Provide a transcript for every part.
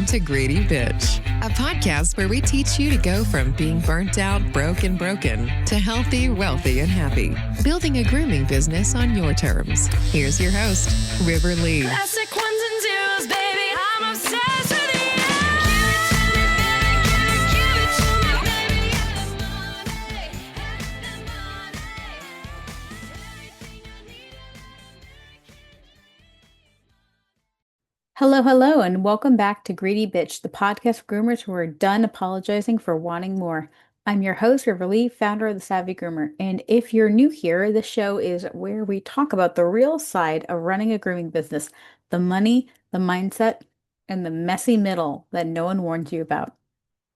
Welcome to Greedy Bitch, a podcast where we teach you to go from being burnt out, broke, and broken to healthy, wealthy, and happy. Building a grooming business on your terms. Here's your host, River Lee. Classic ones and zeros, baby. I'm obsessed with you. Give it to me, baby. Every morning. Everything I need. Hello, and welcome back to Greedy Bitch, the podcast for groomers who are done apologizing for wanting more. I'm your host, River Lee, founder of The Savvy Groomer. And if you're new here, this show is where we talk about the real side of running a grooming business, the money, the mindset, and the messy middle that no one warns you about.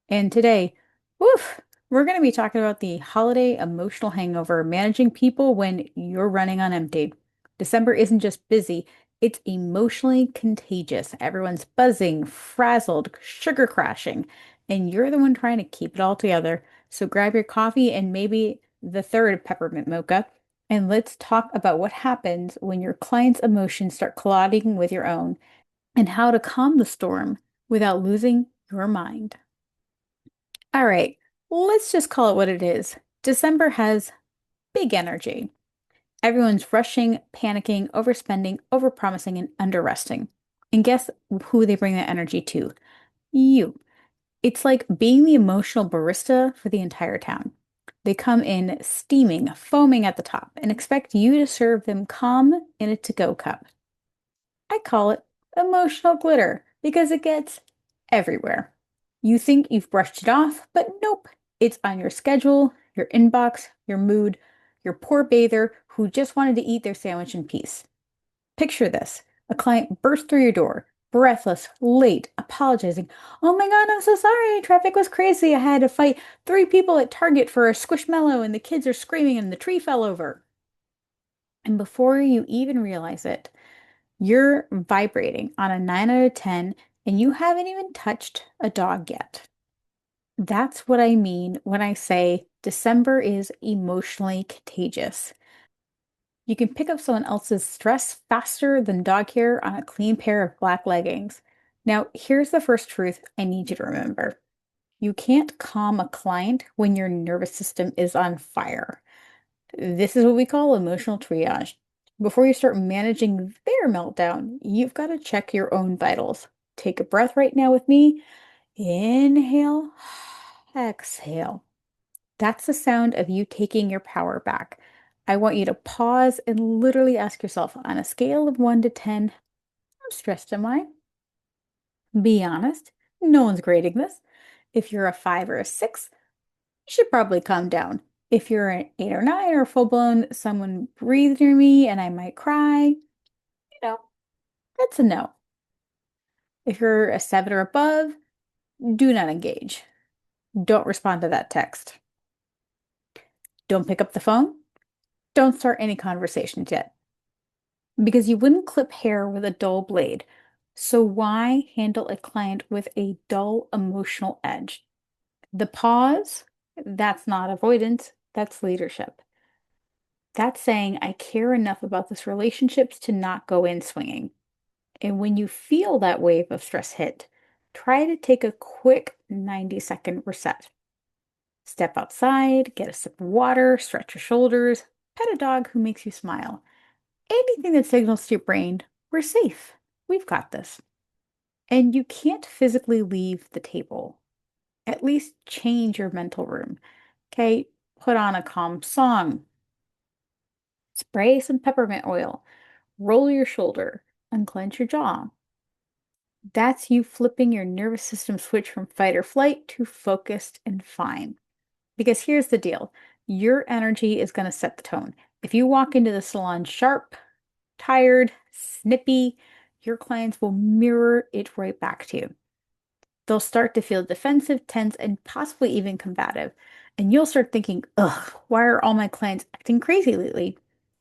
And today, woof, we're going to be talking about the holiday emotional hangover, managing people when you're running on empty. December isn't just busy, it's emotionally contagious. Everyone's buzzing, frazzled, sugar crashing, and you're the one trying to keep it all together. So grab your coffee and maybe the third peppermint mocha, and let's talk about what happens when your client's emotions start colliding with your own and how to calm the storm without losing your mind. All right, let's just call it what it is. December has big energy. Everyone's rushing, panicking, overspending, overpromising, and underresting. And guess who they bring that energy to? You. It's like being the emotional barista for the entire town. They come in steaming, foaming at the top, and expect you to serve them calm in a to-go cup. I call it emotional glitter because it gets everywhere. You think you've brushed it off, but nope. It's on your schedule, your inbox, your mood, your poor bather who just wanted to eat their sandwich in peace. Picture this. A client bursts through your door, breathless, late, apologizing. Oh my God, I'm so sorry. Traffic was crazy. I had to fight 3 people at Target for a squishmallow and the kids are screaming and the tree fell over. And before you even realize it, you're vibrating on a 9 out of 10 and you haven't even touched a dog yet. That's what I mean when I say December is emotionally contagious. You can pick up someone else's stress faster than dog hair on a clean pair of black leggings. Now, here's the first truth I need you to remember. You can't calm a client when your nervous system is on fire. This is what we call emotional triage. Before you start managing their meltdown, you've got to check your own vitals. Take a breath right now with me. Inhale, exhale. That's the sound of you taking your power back. I want you to pause and literally ask yourself, on a scale of 1 to 10, how stressed am I? Be honest. No one's grading this. If you're a 5 or a 6, you should probably calm down. If you're an 8 or 9 or full-blown, someone breathed near me and I might cry, that's a no. If you're a 7 or above, do not engage. Don't respond to that text. Don't pick up the phone. Don't start any conversations yet. Because you wouldn't clip hair with a dull blade. So why handle a client with a dull emotional edge? The pause, that's not avoidance, that's leadership. That's saying I care enough about this relationship to not go in swinging. And when you feel that wave of stress hit, try to take a quick 90-second reset. Step outside, get a sip of water, stretch your shoulders, pet a dog who makes you smile. Anything that signals to your brain, we're safe. We've got this. And you can't physically leave the table. At least change your mental room. Okay, put on a calm song. Spray some peppermint oil. Roll your shoulder. Unclench your jaw. That's you flipping your nervous system switch from fight or flight to focused and fine. Because here's the deal. Your energy is going to set the tone. If you walk into the salon sharp, tired, snippy, your clients will mirror it right back to you. They'll start to feel defensive, tense, and possibly even combative. And you'll start thinking, ugh, why are all my clients acting crazy lately?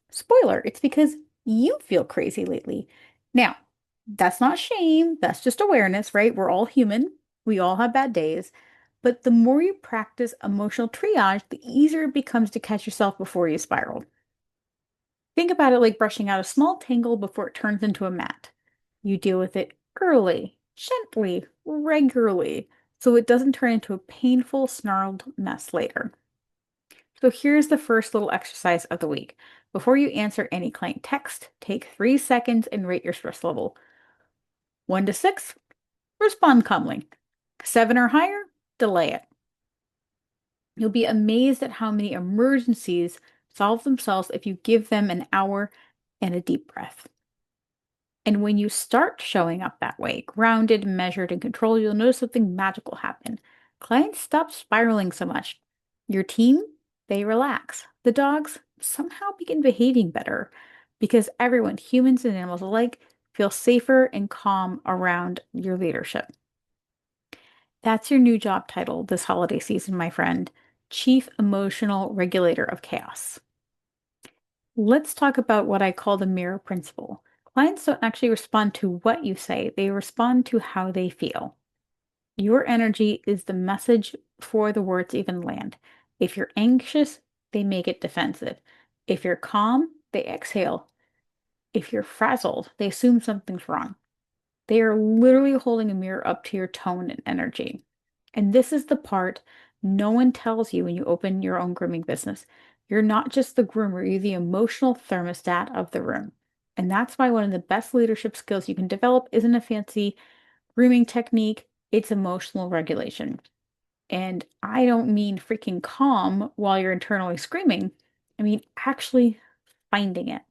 Spoiler, it's because you feel crazy lately. Now, that's not shame. That's just awareness, right? We're all human. We all have bad days. But the more you practice emotional triage, the easier it becomes to catch yourself before you spiral. Think about it like brushing out a small tangle before it turns into a mat. You deal with it early, gently, regularly, so it doesn't turn into a painful, snarled mess later. So here's the first little exercise of the week. Before you answer any client text, take 3 seconds and rate your stress level. 1 to 6, respond calmly. 7 or higher, delay it. You'll be amazed at how many emergencies solve themselves if you give them an hour and a deep breath. And when you start showing up that way, grounded, measured, and controlled, you'll notice something magical happen. Clients stop spiraling so much. Your team, they relax. The dogs somehow begin behaving better because everyone, humans and animals alike, feel safer and calm around your leadership. That's your new job title this holiday season, my friend. Chief Emotional Regulator of Chaos. Let's talk about what I call the mirror principle. Clients don't actually respond to what you say, they respond to how they feel. Your energy is the message before the words even land. If you're anxious, they make it defensive. If you're calm, they exhale. If you're frazzled, they assume something's wrong. They are literally holding a mirror up to your tone and energy. And this is the part no one tells you when you open your own grooming business. You're not just the groomer, you're the emotional thermostat of the room. And that's why one of the best leadership skills you can develop isn't a fancy grooming technique, it's emotional regulation. And I don't mean freaking calm while you're internally screaming. I mean actually finding it.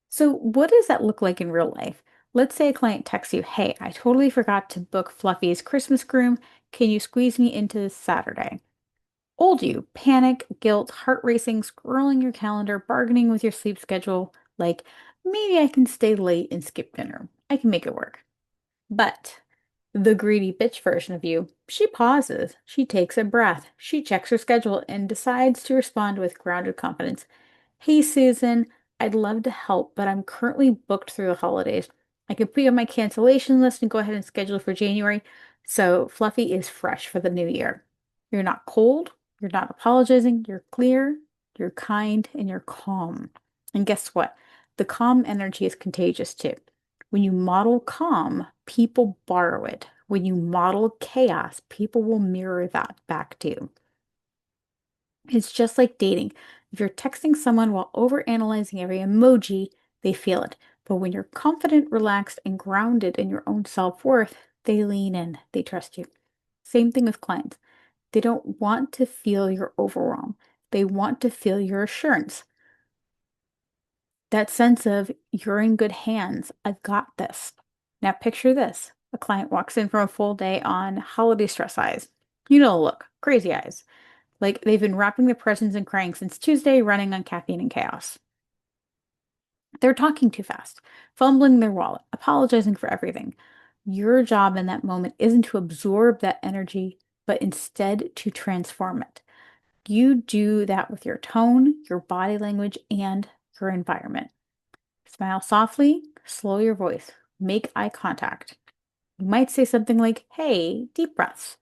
So, what does that look like in real life? Let's say a client texts you, "Hey, I totally forgot to book Fluffy's Christmas groom. Can you squeeze me into this Saturday?" Old you, panic, guilt, heart racing, scrolling your calendar, bargaining with your sleep schedule, like, maybe I can stay late and skip dinner. I can make it work. But the greedy bitch version of you, she pauses, she takes a breath, she checks her schedule and decides to respond with grounded confidence. "Hey, Susan, I'd love to help, but I'm currently booked through the holidays. I can put you on my cancellation list and go ahead and schedule for January. So Fluffy is fresh for the new year." You're not cold, you're not apologizing, you're clear, you're kind, and you're calm. And guess what? The calm energy is contagious too. When you model calm, people borrow it. When you model chaos, people will mirror that back to you. It's just like dating. If you're texting someone while overanalyzing every emoji, they feel it. But when you're confident, relaxed, and grounded in your own self-worth, they lean in, they trust you. Same thing with clients. They don't want to feel your overwhelm. They want to feel your assurance. That sense of you're in good hands. I've got this. Now picture this. A client walks in from a full day on holiday stress eyes. You know the look, crazy eyes. Like they've been wrapping their presents and crying since Tuesday, running on caffeine and chaos. They're talking too fast, fumbling their wallet, apologizing for everything. Your job in that moment isn't to absorb that energy, but instead to transform it. You do that with your tone, your body language, and your environment. Smile softly, slow your voice, make eye contact. You might say something like, "Hey, deep breaths.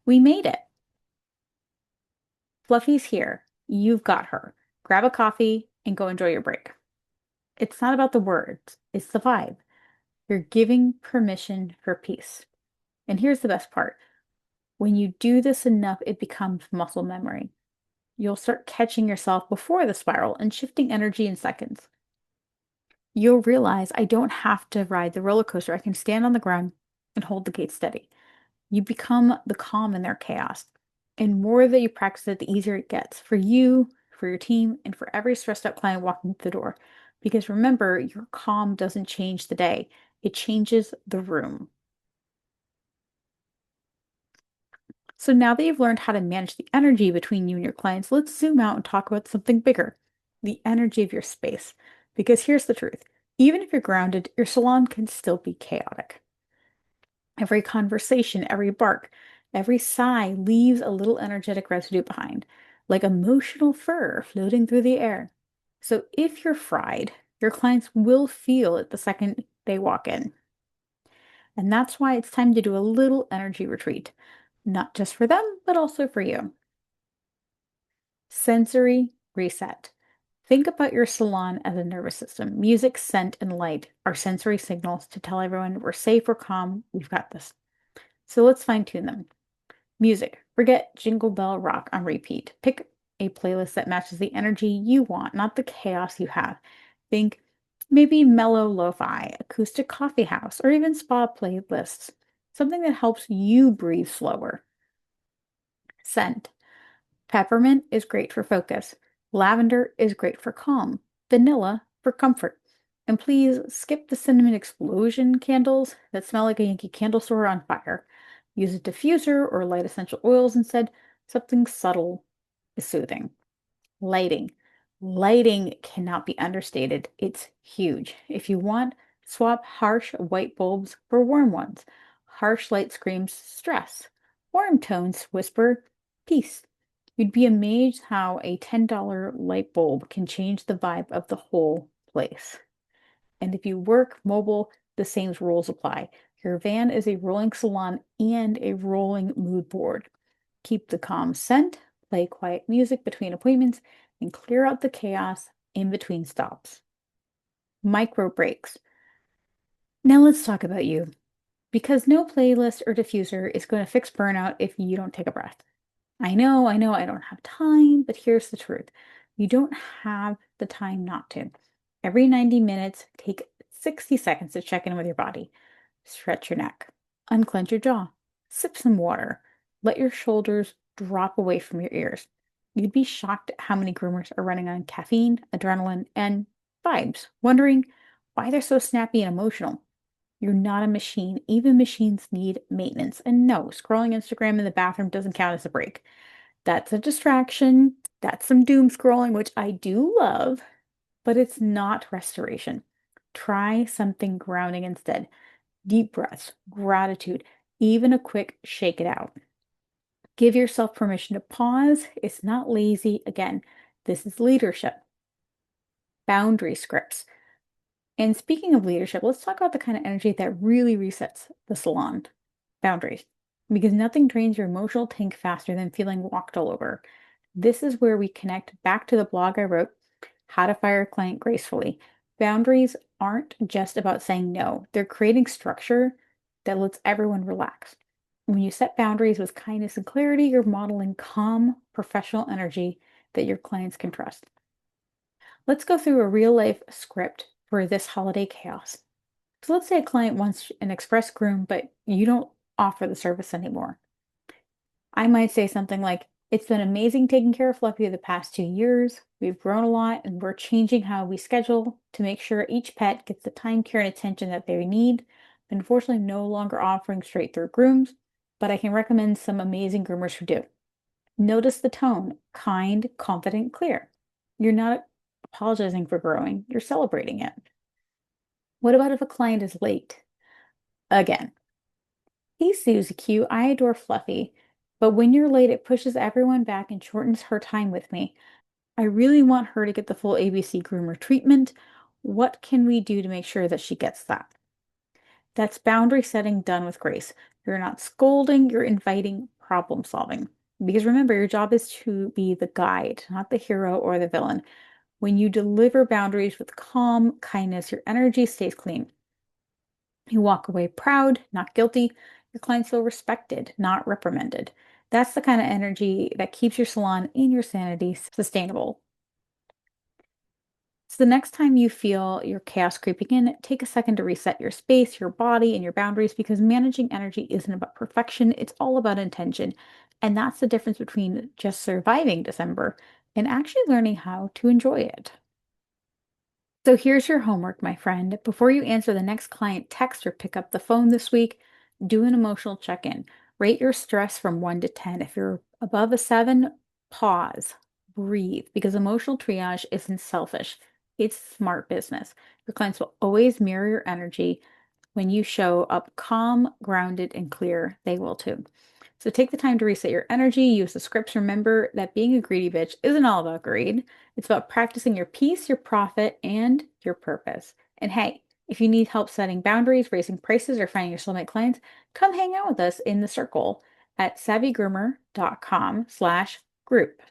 We made it. Fluffy's here. You've got her. Grab a coffee and go enjoy your break." It's not about the words, it's the vibe. You're giving permission for peace. And here's the best part. When you do this enough, it becomes muscle memory. You'll start catching yourself before the spiral and shifting energy in seconds. You'll realize I don't have to ride the roller coaster. I can stand on the ground and hold the gate steady. You become the calm in their chaos. And more that you practice it, the easier it gets for you, for your team, and for every stressed out client walking through the door. Because remember, your calm doesn't change the day, it changes the room. So now that you've learned how to manage the energy between you and your clients, let's zoom out and talk about something bigger, the energy of your space. Because here's the truth, even if you're grounded, your salon can still be chaotic. Every conversation, every bark, every sigh leaves a little energetic residue behind, like emotional fur floating through the air. So if you're fried, your clients will feel it the second they walk in. And that's why it's time to do a little energy retreat, not just for them, but also for you. Sensory reset. Think about your salon as a nervous system. Music, scent, and light are sensory signals to tell everyone we're safe, we're calm, we've got this. So let's fine tune them. Music. Forget Jingle Bell Rock on repeat. Pick a playlist that matches the energy you want, not the chaos you have. Think maybe mellow lo-fi, acoustic coffee house, or even spa playlists. Something that helps you breathe slower. Scent. Peppermint is great for focus. Lavender is great for calm. Vanilla for comfort. And please skip the cinnamon explosion candles that smell like a Yankee candle store on fire. Use a diffuser or light essential oils instead. Something subtle is soothing. Lighting. Lighting cannot be understated. It's huge. If you want, swap harsh white bulbs for warm ones. Harsh light screams stress. Warm tones whisper peace. You'd be amazed how a $10 light bulb can change the vibe of the whole place. And if you work mobile, the same rules apply. Your van is a rolling salon and a rolling mood board. Keep the calm scent, play quiet music between appointments, and clear out the chaos in between stops. Micro breaks. Now let's talk about you. Because no playlist or diffuser is going to fix burnout if you don't take a breath. I know, I don't have time, but here's the truth. You don't have the time not to. Every 90 minutes, take 60 seconds to check in with your body. Stretch your neck, unclench your jaw, sip some water, let your shoulders drop away from your ears. You'd be shocked at how many groomers are running on caffeine, adrenaline, and vibes, wondering why they're so snappy and emotional. You're not a machine. Even machines need maintenance. And no, scrolling Instagram in the bathroom doesn't count as a break. That's a distraction. That's some doom scrolling, which I do love, but it's not restoration. Try something grounding instead. Deep breaths, gratitude, even a quick shake it out. Give yourself permission to pause. It's not lazy. Again, this is leadership. Boundary scripts. And speaking of leadership, let's talk about the kind of energy that really resets the salon. Boundaries. Because nothing drains your emotional tank faster than feeling walked all over. This is where we connect back to the blog I wrote, How to Fire a Client Gracefully. Boundaries aren't just about saying no, they're creating structure that lets everyone relax. When you set boundaries with kindness and clarity, you're modeling calm, professional energy that your clients can trust. Let's go through a real life script for this holiday chaos. So let's say a client wants an express groom, but you don't offer the service anymore. I might say something like, it's been amazing taking care of Fluffy the past 2 years. We've grown a lot and we're changing how we schedule to make sure each pet gets the time, care, and attention that they need. Unfortunately, no longer offering straight through grooms, but I can recommend some amazing groomers who do. Notice the tone, kind, confident, clear. You're not apologizing for growing, you're celebrating it. What about if a client is late? Again, hey Susie Q, I adore Fluffy, but when you're late, it pushes everyone back and shortens her time with me. I really want her to get the full ABC groomer treatment. What can we do to make sure that she gets that? That's boundary setting done with grace. You're not scolding, you're inviting problem solving. Because remember, your job is to be the guide, not the hero or the villain. When you deliver boundaries with calm, kindness, your energy stays clean. You walk away proud, not guilty. Your clients feel respected, not reprimanded. That's the kind of energy that keeps your salon and your sanity sustainable. So the next time you feel your chaos creeping in, take a second to reset your space, your body, and your boundaries because managing energy isn't about perfection, it's all about intention. And that's the difference between just surviving December and actually learning how to enjoy it. So here's your homework, my friend. Before you answer the next client text or pick up the phone this week, do an emotional check-in. Rate your stress from 1 to 10. If you're above a 7, pause, breathe, because emotional triage isn't selfish. It's smart business. Your clients will always mirror your energy. When you show up calm, grounded, and clear, they will too. So take the time to reset your energy, use the scripts. Remember that being a greedy bitch isn't all about greed. It's about practicing your peace, your profit, and your purpose. And hey, if you need help setting boundaries, raising prices, or finding your soulmate clients, come hang out with us in the circle at savvygroomer.com/group.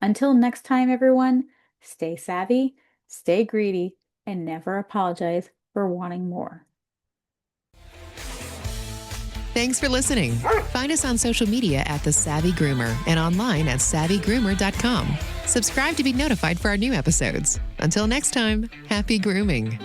Until next time, everyone, Stay savvy, stay greedy, and never apologize for wanting more. Thanks for listening. Find us on social media at The Savvy Groomer and online at savvygroomer.com. Subscribe to be notified for our new episodes. Until next time, happy grooming.